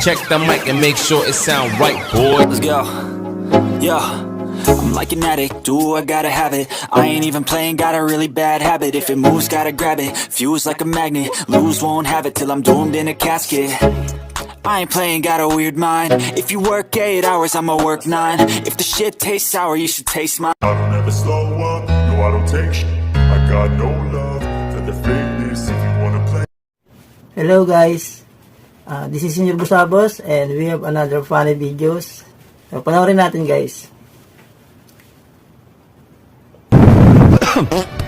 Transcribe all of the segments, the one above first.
Check the mic and make sure it sound right, boy. Let's go. Yo, I'm like an addict, do I gotta have it. I ain't even playing, got a really bad habit. If it moves, gotta grab it, fuse like a magnet. Lose, won't have it till I'm doomed in a casket. I ain't playing, got a weird mind. If you work 8 hours, I'ma work 9. If the shit tastes sour, you should taste mine. I don't ever slow up, no I don't take shit. I got no love for the fakeness if you wanna play. Hello guys, this is Senior Busabos and we have another funny videos. So, panoorin natin guys.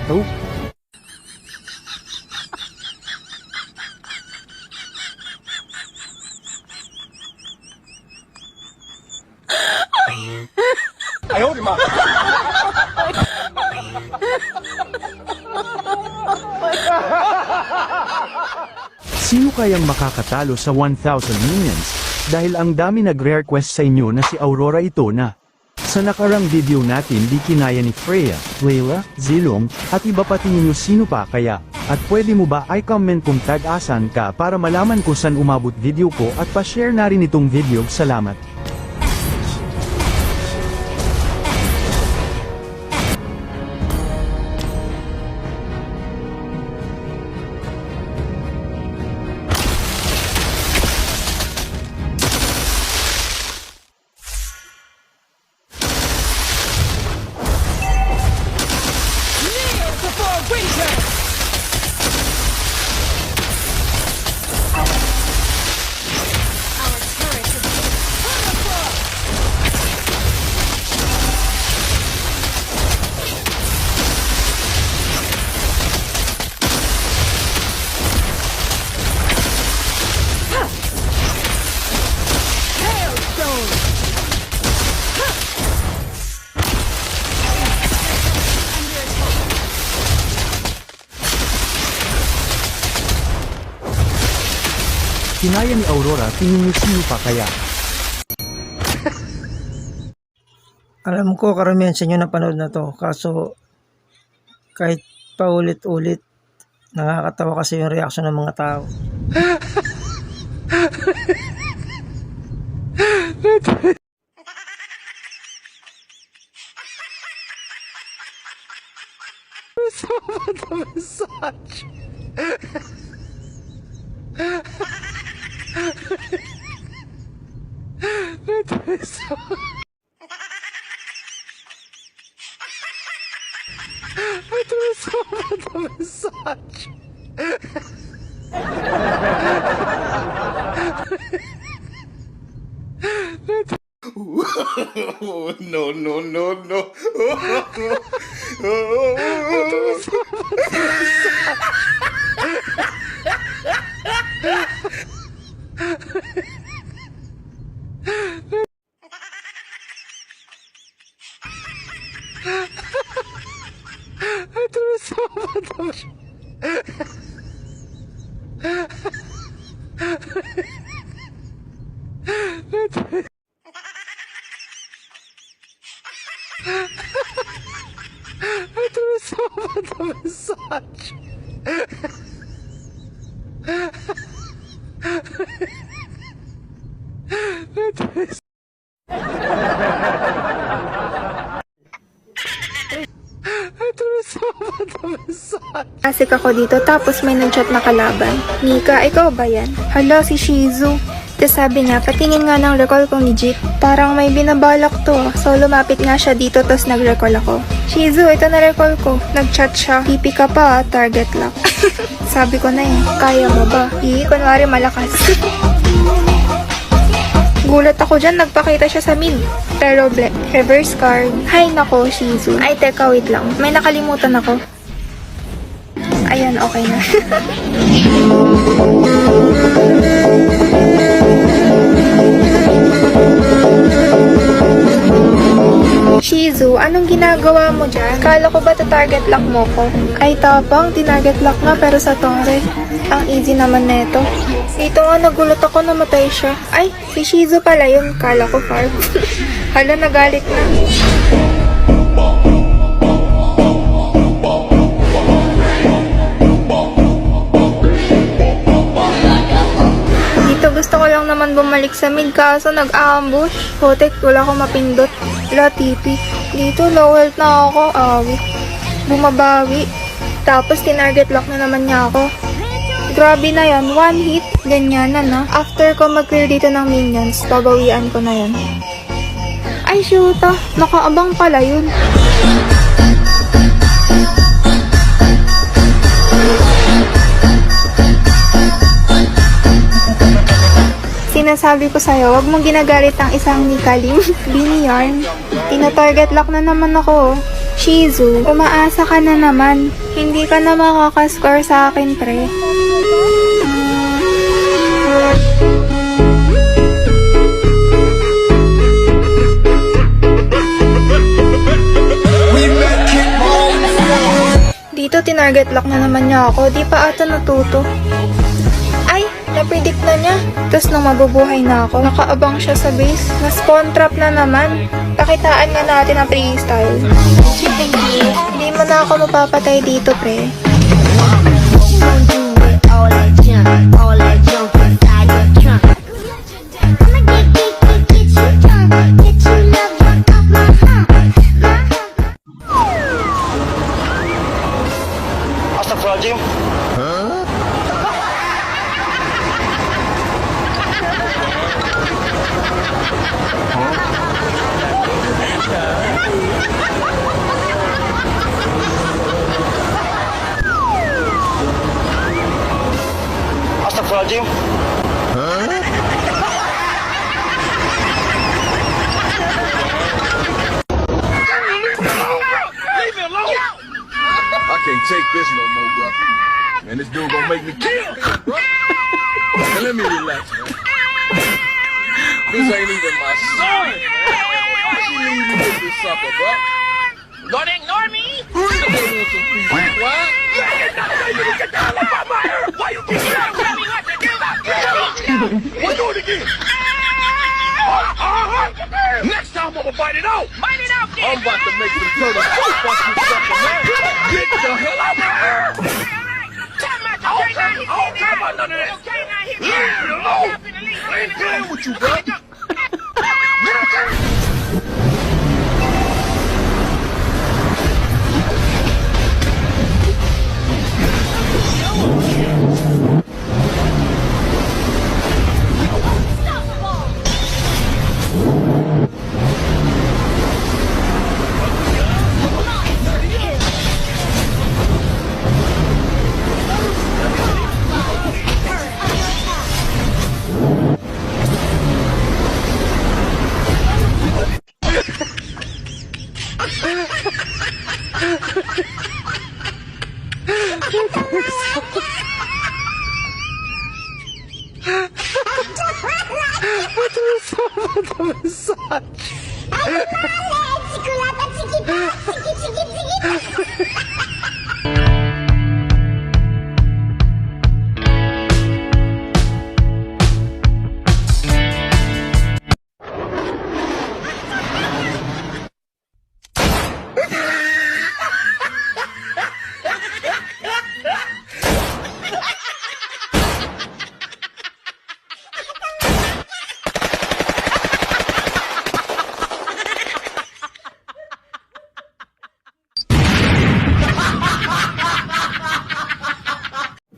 Oh. Sino kayang makakatalo sa 1,000 minions? Dahil ang dami nagre-request sa inyo na si Aurora ito na. Sa nakarang video natin di kinaya ni Freya, Layla, Zilong, at iba pa tingin nyo sino pa kaya. At pwede mo ba i-comment kung tag-asan ka para malaman kung saan umabot video ko at pa-share na rin itong video. Salamat. Kinaya ni Aurora, tingin niyo sino pa kaya? Alam ko karamihan sa inyo napanood na to, kaso kahit paulit-ulit nakakatawa kasi yung reaction ng mga tao. No, no, no, no. Asik ako dito tapos may nag-chat na kalaban. Mika, ikaw ba yan? Hala, si Shizu. Tapos sabi niya, patingin nga ng recall kong legit. Parang may binabalak to. So lumapit nga siya dito tapos nag-recall ako. Shizu, ito na recall ko. Nag-chat siya. Pipi ka pa, target lock. Sabi ko na kaya mo ba? Kunwari malakas. Gulat ako dyan, nagpakita siya sa mid. Pero reverse card. Hay nako, Shizu. Ay, teka, wait lang. May nakalimutan ako. Ayan, okay na. Shizu, anong ginagawa mo dyan? Kala ko ba target lock mo ko? Ay tapang, tinarget lock nga pero sa torre. Ang easy naman neto. Dito nga nagulat ako, namatay siya. Ay, si Shizu pala yun. Kala ko farm. Hala, nagalit na. Dito gusto ko lang lang naman bumalik sa mid kaso nag-ambush. Hotek, wala akong mapindot. Wala TP. Dito, low health na ako. Awi. Bumabawi. Tapos tinarget lock na naman niya ako. Grabe na yan. One hit. Ganyanan na. After ko mag-clear dito ng minions, babawian ko na yan. Ay, shoota. Nakaabang pala yun. Sinasabi ko sa'yo, wag mong ginagalit ang isang Nikalim. Biniyarn. Tina-target lock na naman ako. Shizu, umaasa ka na naman. Hindi ka na makakascore sa akin, pre. Dito, tinarget lock na naman niya ako. Di pa ata natuto. Ay, napredict na niya. Tapos nung mabubuhay na ako, nakaabang siya sa base. Na-spawn trap na naman. Pakitaan nga natin ang freestyle. Hindi mo na ako mapapatay dito, pre. I can't take this no more, bro. Man, this dude gonna make me kill. Man, let me relax, man. This ain't even my son. Why she leave me with this sucker, bro? Don't ignore me. Why? Why you keep tell me what to do? What do it again? Next time I'm gonna bite it out. Bite it out, kid. I'm about to make some turtle soup fuck you sucker, man. Get the hell out of here. I don't care about none of that. Leave me alone. I ain't playing with you, bro.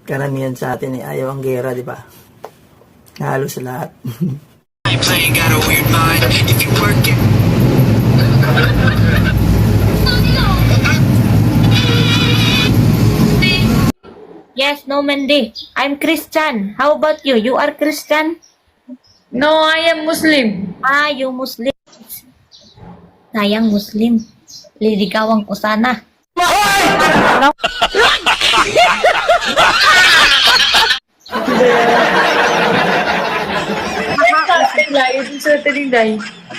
Karamihan sa atin ayaw ang gera, di ba? Halos lahat. You playing got a weird mind if you work it. Yes, no, Mandy. I'm Christian. How about you? You are Christian? No, I am Muslim. Ah, you Muslim. Sayang Muslim. Liligawan ko sana.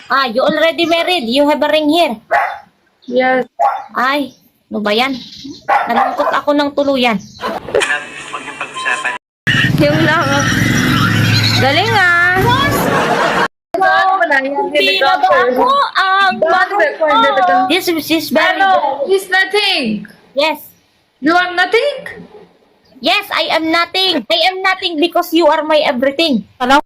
Ah, you already married. You have a ring here. Yes. Ay, ano ba yan? Nalungkot ako ng tuluyan. Yung lang. Galing ah. Hindi na ba ako ang This is very No, he's nothing. Yes. You are nothing? Yes, I am nothing. I am nothing because you are my everything. Hello?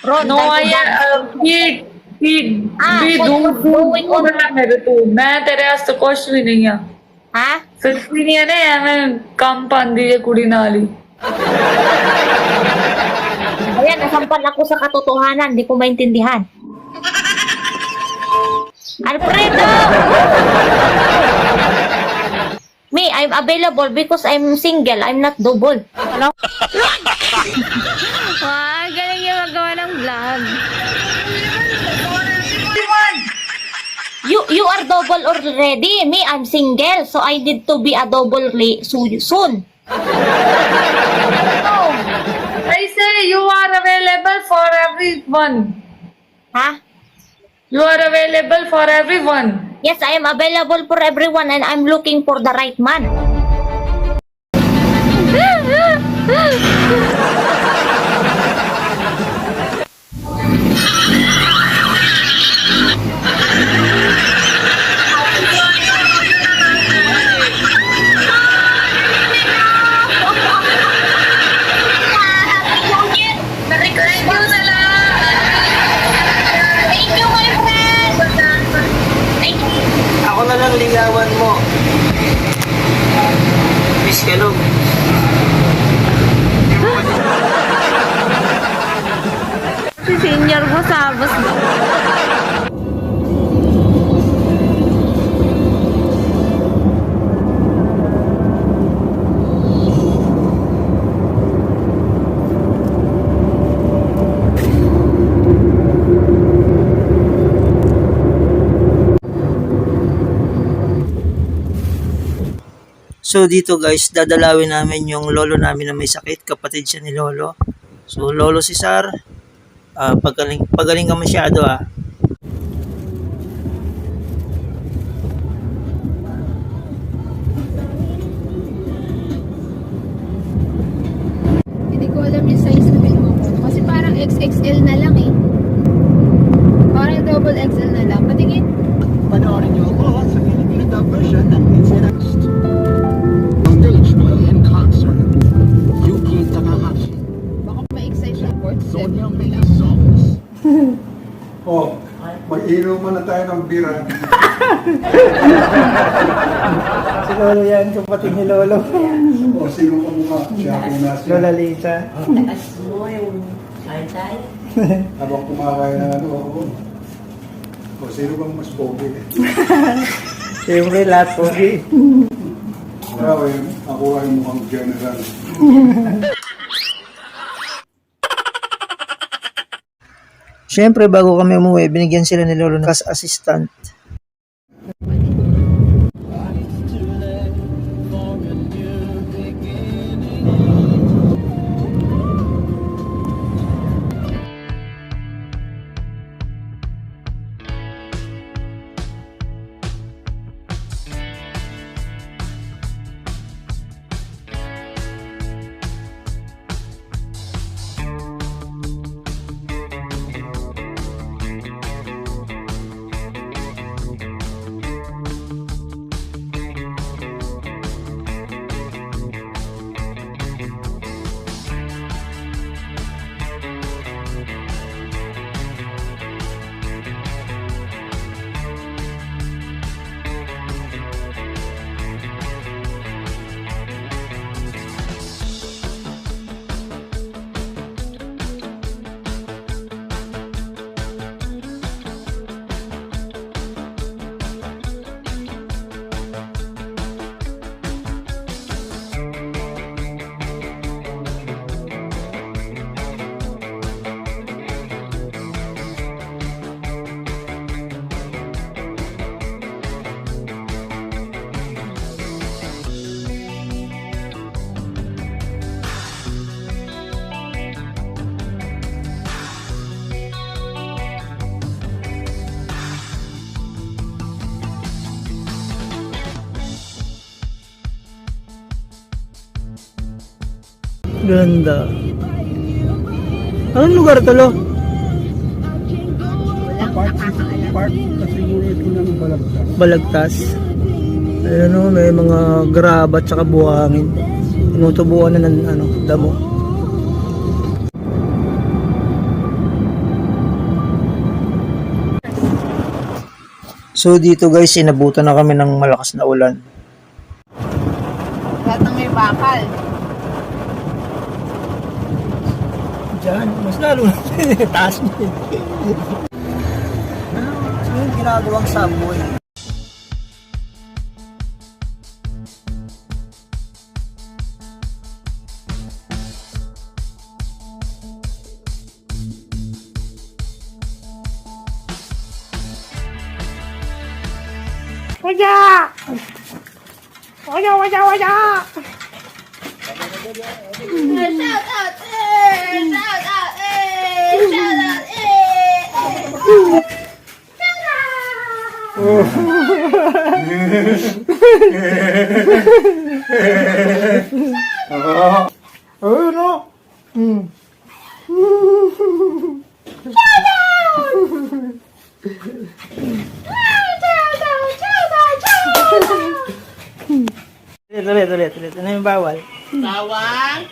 Ron, No, I am भी what's going on? ढूंढ मेरे को मैं तेरे वास्ते कुछ भी नहीं है Ha? सच भी नहीं है ना मैं काम पांदी है कुड़ी नाली Ayan, nasampal ako sa katotohanan. Hindi ko maintindihan. Alfredo! Me, I'm available because I'm single. I'm not double. Hello? wow galing yung magawa ng vlog You are double already. Me, I'm single. So I need to be a double soon. I say you are available for everyone Ha? you are available for everyone Yes, I am available for everyone and I'm looking for the right man. Thank you, my friend. Thank you. Ako na lang ligawan mo. Miss Kalog. si senior mo sabos So dito guys, dadalawin namin yung lolo namin na may sakit, kapatid siya ni lolo. So lolo Cesar, pagaling ka masyado ah. Hindi ko alam yung size na bill mo ko. Kasi parang XXL na lang eh. Parang double XL na lang. Patingin. Panoorin niyo ako sa Filipino dub version ng It's Next. Staged by in concert, Yuki Takahashi, Baka ma-excite yung port. Sonia May songs. Oh, mag-inuman na tayo ng bira. Si lolo yan, kapatid ni lolo. O, sino ka mukha? Siya ako na siya. Lola Lisa. Habang kumakain na ano ako. O, sino bang mas pogi? Siyempre lahat po. Grabe, ako ay mukhang general. Siyempre bago kami umuwi, binigyan sila ni lolo ng cash assistant. Ganda. Anong lugar to, lo? Walang Part na siguro ito ng balagtas. Balagtas. Ayan o, may mga graba at saka buhangin. Tinutubuan na ng damo. So dito guys, inabutan na kami ng malakas na ulan. Lahat ng may bakal. Diyan, mas lalo na. Taas mo. So yung ginagawang subway. Waya! Waya, waya, waya! Shout out, eh! Shout out, eh! Shout out, eh! Oh no! Tulit. Ano yung bawal? Bawang,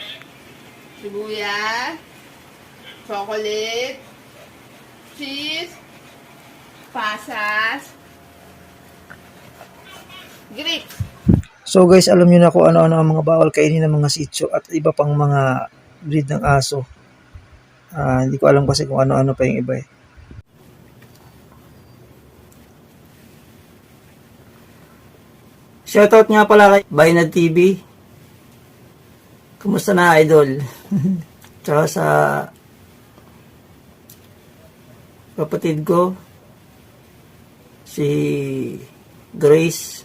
sibuyas, chocolate, cheese, pasas, grapes. So guys, alam niyo na kung ano-ano ang mga bawal kainin ng mga sitso at iba pang mga breed ng aso. Hindi ko alam kasi kung ano-ano pa yung iba eh. Shoutout nga pala kay Bainad TV. Kumusta na, idol? Tsaka sa kapatid ko, si Grace,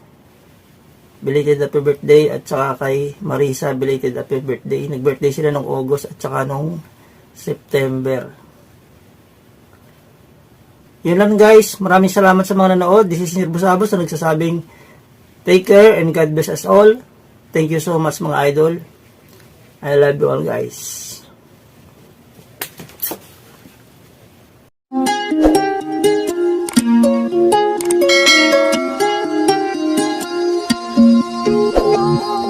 belated happy birthday, at saka kay Marisa, belated happy birthday. Nag-birthday sila nung August at saka nung September. Yun lang guys, maraming salamat sa mga nanood. This is Nirbusabos na nagsasabing take care and God bless us all. Thank you so much mga idol. I love you all guys.